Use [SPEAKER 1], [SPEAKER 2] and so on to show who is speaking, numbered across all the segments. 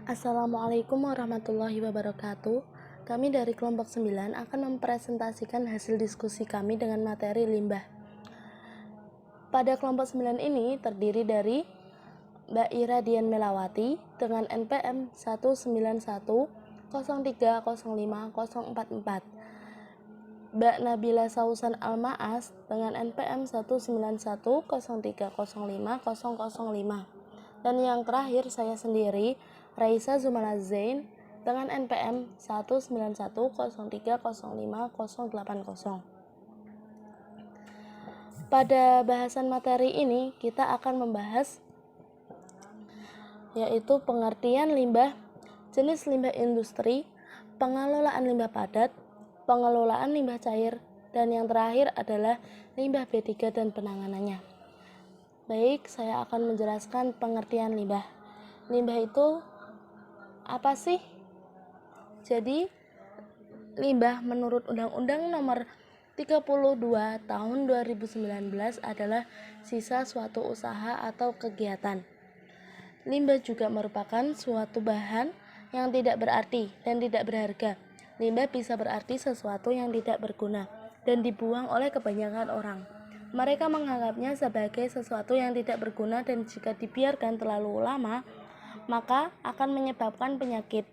[SPEAKER 1] Assalamualaikum warahmatullahi wabarakatuh. Kami dari kelompok 9 akan mempresentasikan hasil diskusi kami dengan materi limbah. Pada kelompok 9 ini terdiri dari Mbak Ira Dian Melawati dengan NPM 19103050044, Mbak Nabila Sausan Almaas dengan NPM 19103050005, dan yang terakhir saya sendiri, Raisa Zumala Zain dengan NPM 19103050080. Pada bahasan materi ini kita akan membahas yaitu pengertian limbah, jenis limbah industri, pengelolaan limbah padat, pengelolaan limbah cair, dan yang terakhir adalah limbah B3 dan penanganannya. Baik, saya akan menjelaskan pengertian limbah. Limbah itu apa sih? Jadi, limbah menurut Undang-Undang Nomor 32 Tahun 2019 adalah sisa suatu usaha atau kegiatan. Limbah juga merupakan suatu bahan yang tidak berarti dan tidak berharga. Limbah bisa berarti sesuatu yang tidak berguna dan dibuang oleh kebanyakan orang. Mereka menganggapnya sebagai sesuatu yang tidak berguna dan jika dibiarkan terlalu lama, maka akan menyebabkan penyakit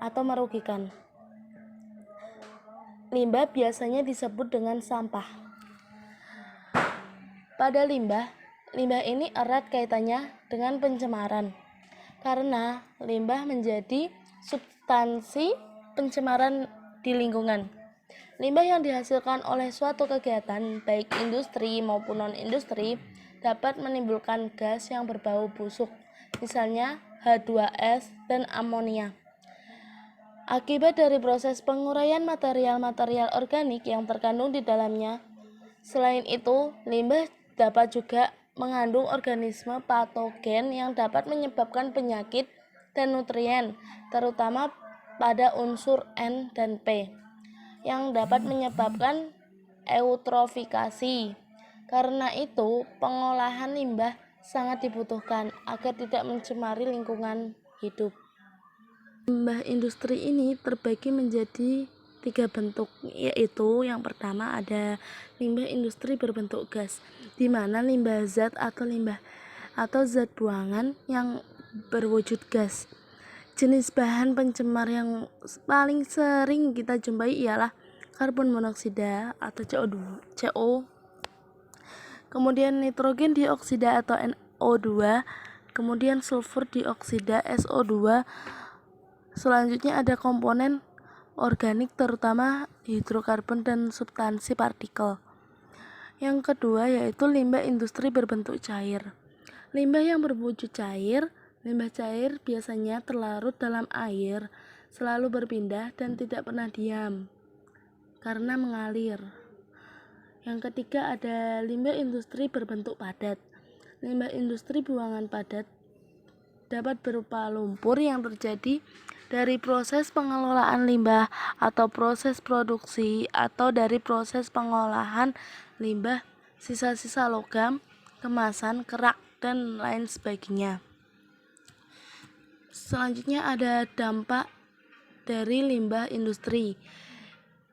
[SPEAKER 1] atau merugikan. Limbah biasanya disebut dengan sampah. Pada limbah ini erat kaitannya dengan pencemaran, karena limbah menjadi substansi pencemaran di lingkungan. Limbah yang dihasilkan oleh suatu kegiatan, baik industri maupun non-industri, dapat menimbulkan gas yang berbau busuk, misalnya H2S dan amonia. Akibat dari proses penguraian material-material organik yang terkandung di dalamnya. Selain itu, limbah dapat juga mengandung organisme patogen yang dapat menyebabkan penyakit dan nutrien, terutama pada unsur N dan P, yang dapat menyebabkan eutrofikasi. Karena itu, pengolahan limbah sangat dibutuhkan agar tidak mencemari lingkungan hidup. Limbah industri ini terbagi menjadi 3 bentuk, yaitu yang pertama ada limbah industri berbentuk gas, di mana limbah zat atau zat buangan yang berwujud gas. Jenis bahan pencemar yang paling sering kita jumpai ialah karbon monoksida atau CO, kemudian nitrogen dioksida atau NO2, kemudian sulfur dioksida SO2. Selanjutnya ada komponen organik terutama hidrokarbon dan substansi partikel. Yang kedua yaitu limbah industri berbentuk cair. Limbah yang berwujud cair, limbah cair biasanya terlarut dalam air, selalu berpindah dan tidak pernah diam karena mengalir. Yang ketiga ada limbah industri berbentuk padat. Limbah industri buangan padat dapat berupa lumpur yang terjadi dari proses pengelolaan limbah atau proses produksi atau dari proses pengolahan limbah, sisa-sisa logam, kemasan, kerak, dan lain sebagainya. Selanjutnya ada dampak dari limbah industri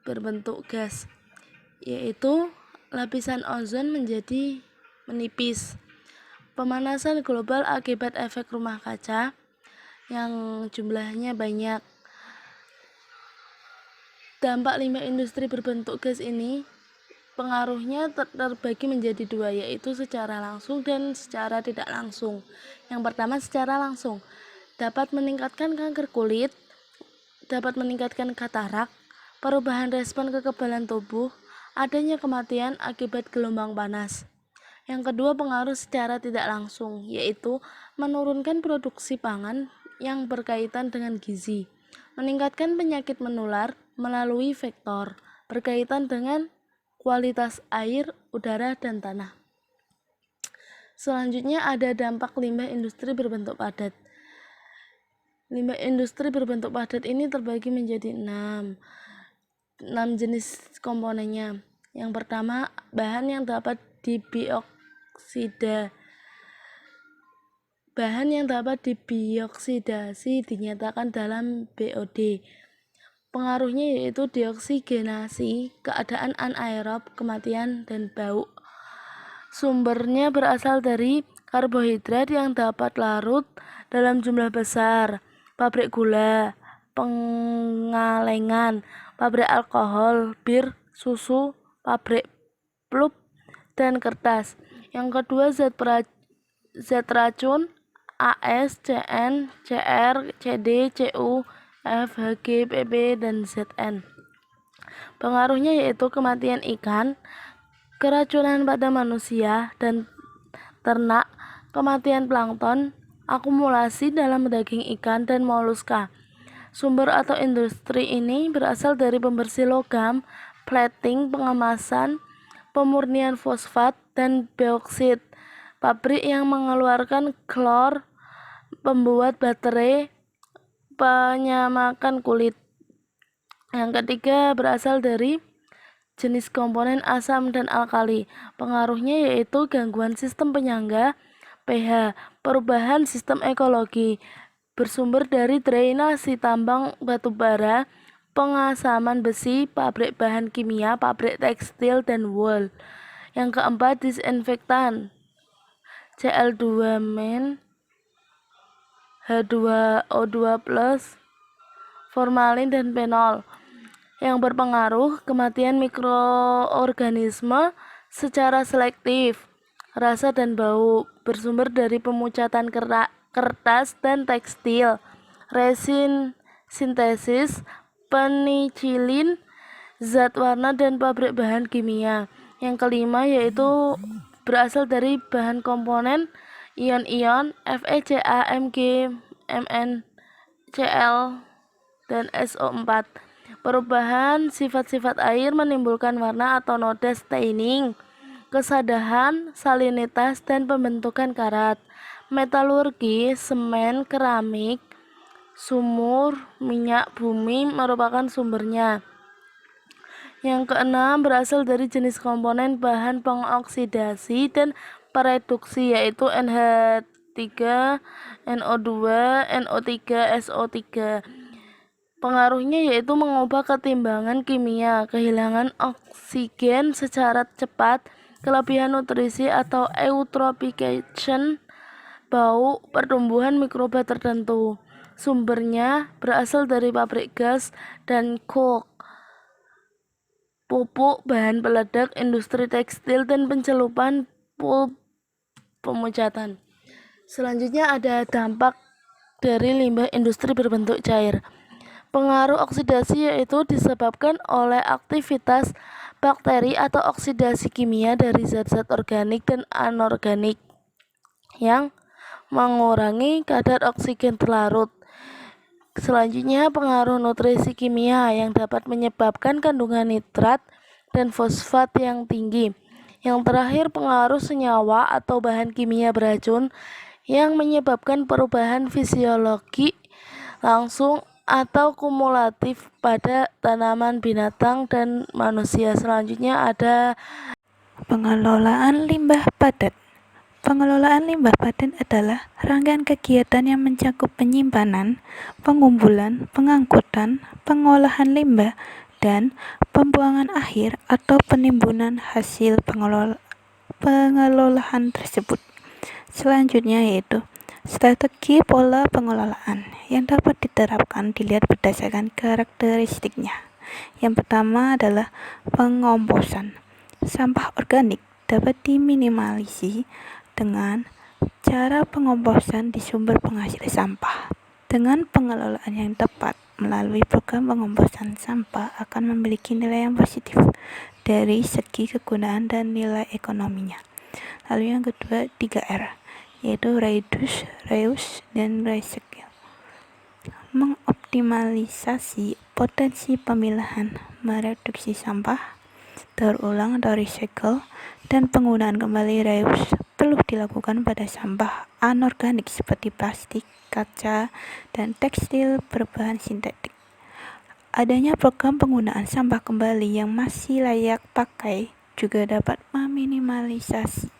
[SPEAKER 1] berbentuk gas, yaitu lapisan ozon menjadi menipis, pemanasan global akibat efek rumah kaca yang jumlahnya banyak. Dampak limbah industri berbentuk gas ini pengaruhnya terbagi menjadi 2, yaitu secara langsung dan secara tidak langsung. Yang pertama secara langsung, dapat meningkatkan kanker kulit, dapat meningkatkan katarak, perubahan respon kekebalan tubuh, adanya kematian akibat gelombang panas. Yang kedua pengaruh secara tidak langsung, yaitu menurunkan produksi pangan yang berkaitan dengan gizi, meningkatkan penyakit menular melalui vektor berkaitan dengan kualitas air, udara, dan tanah. Selanjutnya ada dampak limbah industri berbentuk padat. Limbah industri berbentuk padat ini terbagi menjadi 6 jenis komponennya. Yang pertama, bahan yang dapat dibioksida. Bahan yang dapat dibioksidasi dinyatakan dalam BOD. Pengaruhnya yaitu dioksigenasi, keadaan anaerob, kematian, dan bau. Sumbernya berasal dari karbohidrat yang dapat larut dalam jumlah besar, pabrik gula, pengalengan, pabrik alkohol, bir, susu, pabrik pulp, dan kertas. Yang kedua, zat racun AS, CN, CR, CD, CU, F, HG, PB, dan ZN. Pengaruhnya yaitu kematian ikan, keracunan pada manusia dan ternak, kematian plankton, akumulasi dalam daging ikan dan moluska. Sumber atau industri ini berasal dari pembersih logam, plating, pengemasan, pemurnian fosfat, dan bauksit. Pabrik yang mengeluarkan klor, pembuat baterai, penyamakan kulit. Yang ketiga berasal dari jenis komponen asam dan alkali. Pengaruhnya yaitu gangguan sistem penyangga, pH, perubahan sistem ekologi, bersumber dari drainasi tambang batubara, pengasaman besi, pabrik bahan kimia, pabrik tekstil, dan wool. Yang keempat, disinfektan, Cl2-, H2O2+, formalin, dan fenol, yang berpengaruh kematian mikroorganisme secara selektif, rasa dan bau, bersumber dari pemucatan kertas dan tekstil, resin sintesis, penicillin, zat warna, dan pabrik bahan kimia. Yang kelima yaitu berasal dari bahan komponen ion-ion FeCa, Mg, Mn, Cl, dan SO4. Perubahan sifat-sifat air menimbulkan warna atau noda staining, kesadahan, salinitas, dan pembentukan karat. Metalurgi, semen, keramik, sumur, minyak bumi merupakan sumbernya. Yang keenam berasal dari jenis komponen bahan pengoksidasi dan pereduksi, yaitu NH3, NO2, NO3, SO3. Pengaruhnya yaitu mengubah ketimbangan kimia, kehilangan oksigen secara cepat, kelebihan nutrisi atau eutrophication, bau, pertumbuhan mikroba tertentu. Sumbernya berasal dari pabrik gas dan coke, pupuk, bahan peledak, industri tekstil, dan pencelupan pulp, pemucatan. Selanjutnya ada dampak dari limbah industri berbentuk cair. Pengaruh oksidasi yaitu disebabkan oleh aktivitas bakteri atau oksidasi kimia dari zat-zat organik dan anorganik yang mengurangi kadar oksigen terlarut. Selanjutnya, pengaruh nutrisi kimia yang dapat menyebabkan kandungan nitrat dan fosfat yang tinggi. Yang terakhir, pengaruh senyawa atau bahan kimia beracun yang menyebabkan perubahan fisiologi langsung atau kumulatif pada tanaman, binatang, dan manusia. Selanjutnya ada
[SPEAKER 2] pengelolaan limbah padat. Pengelolaan limbah padat adalah rangkaian kegiatan yang mencakup penyimpanan, pengumpulan, pengangkutan, pengolahan limbah, dan pembuangan akhir atau penimbunan hasil pengelolaan tersebut. Selanjutnya yaitu strategi pola pengelolaan yang dapat diterapkan dilihat berdasarkan karakteristiknya. Yang pertama adalah pengomposan. Sampah organik dapat diminimalisasi dengan cara pengomposan di sumber penghasil sampah. Dengan pengelolaan yang tepat melalui program pengomposan sampah akan memiliki nilai yang positif dari segi kegunaan dan nilai ekonominya. Lalu yang kedua 3R, yaitu reduce, reuse, dan recycle. Mengoptimalisasi potensi pemilahan, mereduksi sampah terulang atau recycle, dan penggunaan kembali reuse perlu dilakukan pada sampah anorganik seperti plastik, kaca, dan tekstil berbahan sintetik. Adanya program penggunaan sampah kembali yang masih layak pakai juga dapat meminimalisasi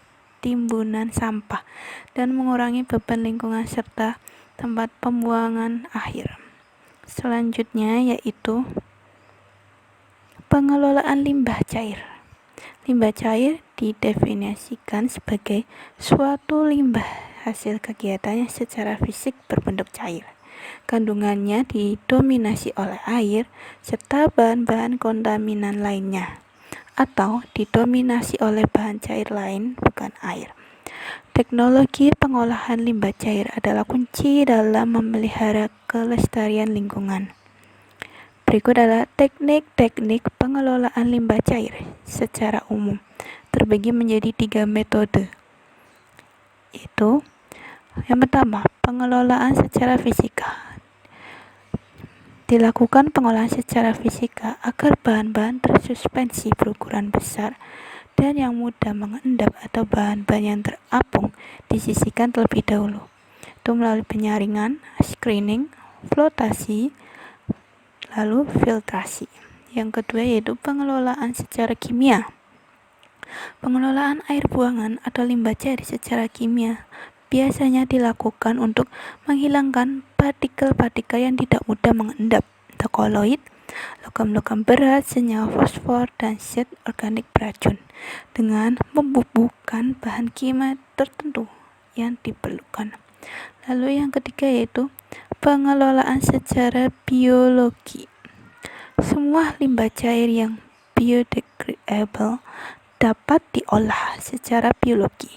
[SPEAKER 2] timbunan sampah dan mengurangi beban lingkungan serta tempat pembuangan akhir. Selanjutnya yaitu pengelolaan limbah cair. Limbah cair didefinisikan sebagai suatu limbah hasil kegiatan yang secara fisik berbentuk cair. Kandungannya didominasi oleh air serta bahan-bahan kontaminan lainnya, atau didominasi oleh bahan cair lain bukan air. Teknologi pengolahan limbah cair adalah kunci dalam memelihara kelestarian lingkungan. Berikut adalah teknik-teknik pengelolaan limbah cair secara umum, terbagi menjadi 3 metode. Yaitu, yang pertama, pengelolaan secara fisika. Dilakukan pengolahan secara fisika agar bahan-bahan tersuspensi berukuran besar dan yang mudah mengendap atau bahan-bahan yang terapung disisihkan terlebih dahulu. Itu melalui penyaringan, screening, flotasi, lalu filtrasi. Yang kedua yaitu pengelolaan secara kimia. Pengelolaan air buangan atau limbah cair secara kimia biasanya dilakukan untuk menghilangkan partikel-partikel yang tidak mudah mengendap, atau koloid, logam-logam berat, senyawa fosfor, dan zat organik beracun, dengan membubuhkan bahan kimia tertentu yang diperlukan. Lalu yang ketiga yaitu pengelolaan secara biologi. Semua limbah cair yang biodegradable dapat diolah secara biologi.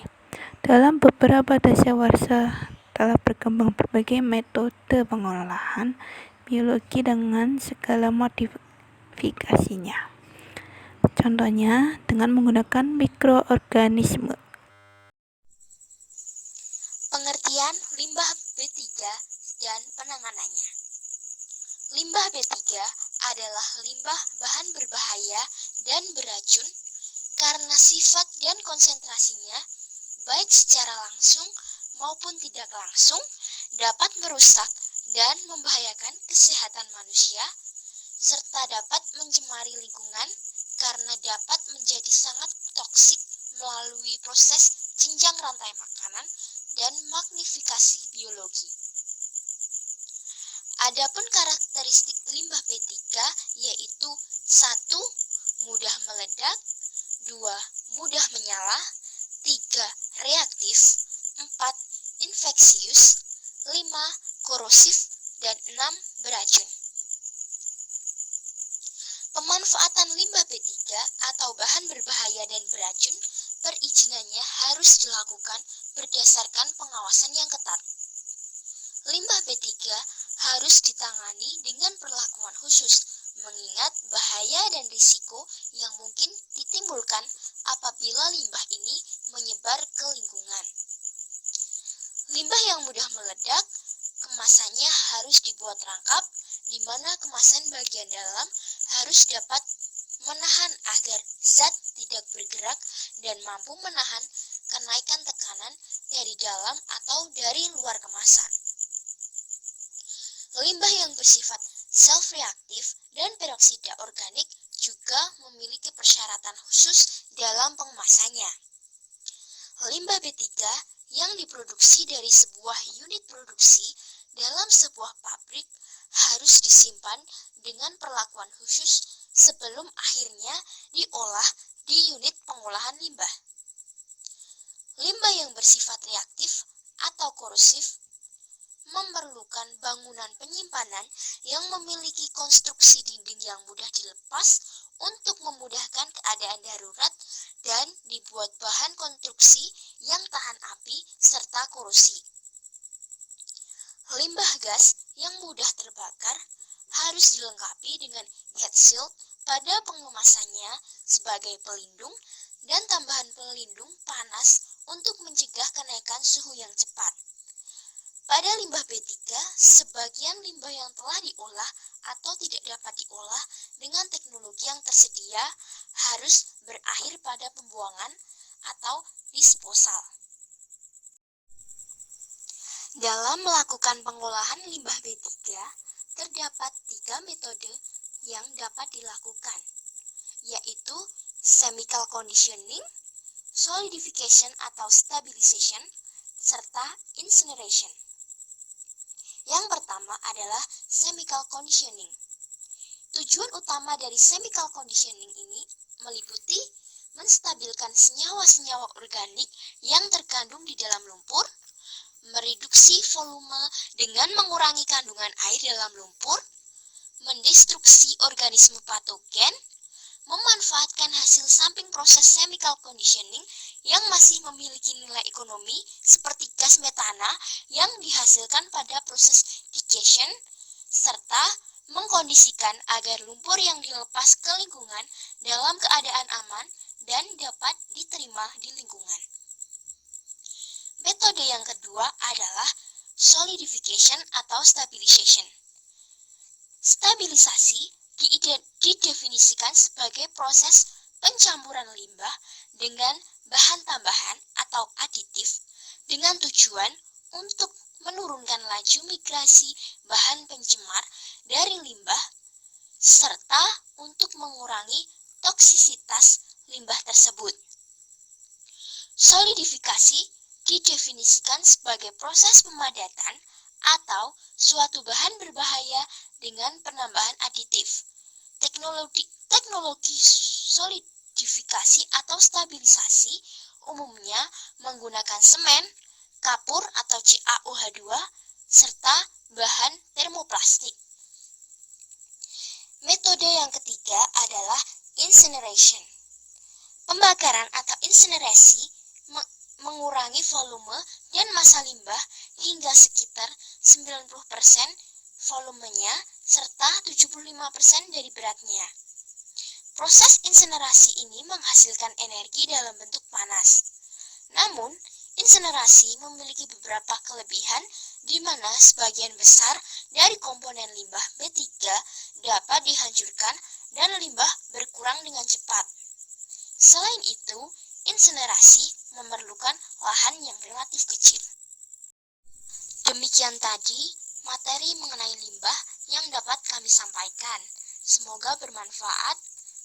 [SPEAKER 2] Dalam beberapa dasawarsa telah berkembang berbagai metode pengolahan biologi dengan segala modifikasinya. Contohnya dengan menggunakan mikroorganisme.
[SPEAKER 3] Pengertian limbah B3 dan penanganannya. Limbah B3 adalah limbah bahan berbahaya dan beracun karena sifat dan konsentrasinya, baik secara langsung maupun tidak langsung, dapat merusak dan membahayakan kesehatan manusia, serta dapat mencemari lingkungan karena dapat menjadi sangat toksik melalui proses jenjang rantai makanan dan magnifikasi biologi. Adapun karakteristik limbah B3 yaitu 1. Mudah meledak, 2. Mudah menyala, 3. Reaktif, 4. Infeksius, 5. Korosif, dan 6. Beracun. Pemanfaatan limbah B3 atau bahan berbahaya dan beracun perizinannya harus dilakukan berdasarkan pengawasan yang ketat. Limbah B3 harus ditangani dengan perlakuan khusus, mengingat bahaya dan risiko yang mungkin ditimbulkan apabila limbah ini menyebar ke lingkungan. Limbah yang mudah meledak, kemasannya harus dibuat rangkap, di mana kemasan bagian dalam harus dapat menahan agar zat tidak bergerak dan mampu menahan kenaikan tekanan dari dalam atau dari luar kemasan. Limbah yang bersifat self-reaktif dan peroksida organik juga memiliki persyaratan khusus dalam pengemasannya. Limbah B3 yang diproduksi dari sebuah unit produksi dalam sebuah pabrik harus disimpan dengan perlakuan khusus sebelum akhirnya diolah di unit pengolahan limbah. Limbah yang bersifat reaktif atau korosif memerlukan bangunan penyimpanan yang memiliki konstruksi dinding yang mudah dilepas untuk memudahkan keadaan darurat dan dibuat bahan konstruksi yang tahan api serta korosi. Limbah gas yang mudah terbakar harus dilengkapi dengan heat shield pada pengemasannya sebagai pelindung dan tambahan pelindung panas untuk mencegah kenaikan suhu yang cepat. Pada limbah B3, sebagian limbah yang telah diolah atau tidak dapat diolah dengan teknologi yang tersedia harus berakhir pada pembuangan atau disposal. Dalam melakukan pengolahan limbah B3, terdapat 3 metode yang dapat dilakukan, yaitu chemical conditioning, solidification atau stabilization, serta incineration. Yang pertama adalah chemical conditioning. Tujuan utama dari chemical conditioning ini meliputi menstabilkan senyawa-senyawa organik yang terkandung di dalam lumpur, mereduksi volume dengan mengurangi kandungan air dalam lumpur, mendestruksi organisme patogen, memanfaatkan hasil samping proses chemical conditioning yang masih memiliki nilai ekonomi seperti gas metana yang dihasilkan pada proses digestion, serta mengkondisikan agar lumpur yang dilepas ke lingkungan dalam keadaan aman dan dapat diterima di lingkungan. Metode yang kedua adalah solidification atau stabilization. Stabilisasi didefinisikan sebagai proses pencampuran limbah dengan bahan tambahan atau aditif dengan tujuan untuk menurunkan laju migrasi bahan pencemar dari limbah serta untuk mengurangi toksisitas limbah tersebut. Solidifikasi didefinisikan sebagai proses pemadatan atau suatu bahan berbahaya dengan penambahan aditif. Teknologi solidifikasi atau stabilisasi umumnya menggunakan semen, kapur atau CaOH2, serta bahan termoplastik. Metode yang ketiga adalah incineration. Pembakaran atau insinerasi mengurangi volume dan massa limbah hingga sekitar 90% volumenya serta 75% dari beratnya. Proses insinerasi ini menghasilkan energi dalam bentuk panas. Namun, insinerasi memiliki beberapa kelebihan di mana sebagian besar dari komponen limbah B3 dapat dihancurkan dan limbah berkurang dengan cepat. Selain itu, insinerasi memerlukan lahan yang relatif kecil. Demikian tadi materi mengenai limbah yang dapat kami sampaikan. Semoga bermanfaat.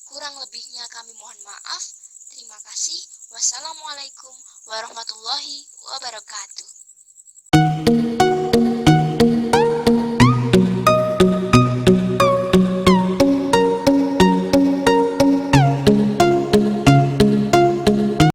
[SPEAKER 3] Kurang lebihnya kami mohon maaf. Terima kasih. Wassalamualaikum warahmatullahi wabarakatuh.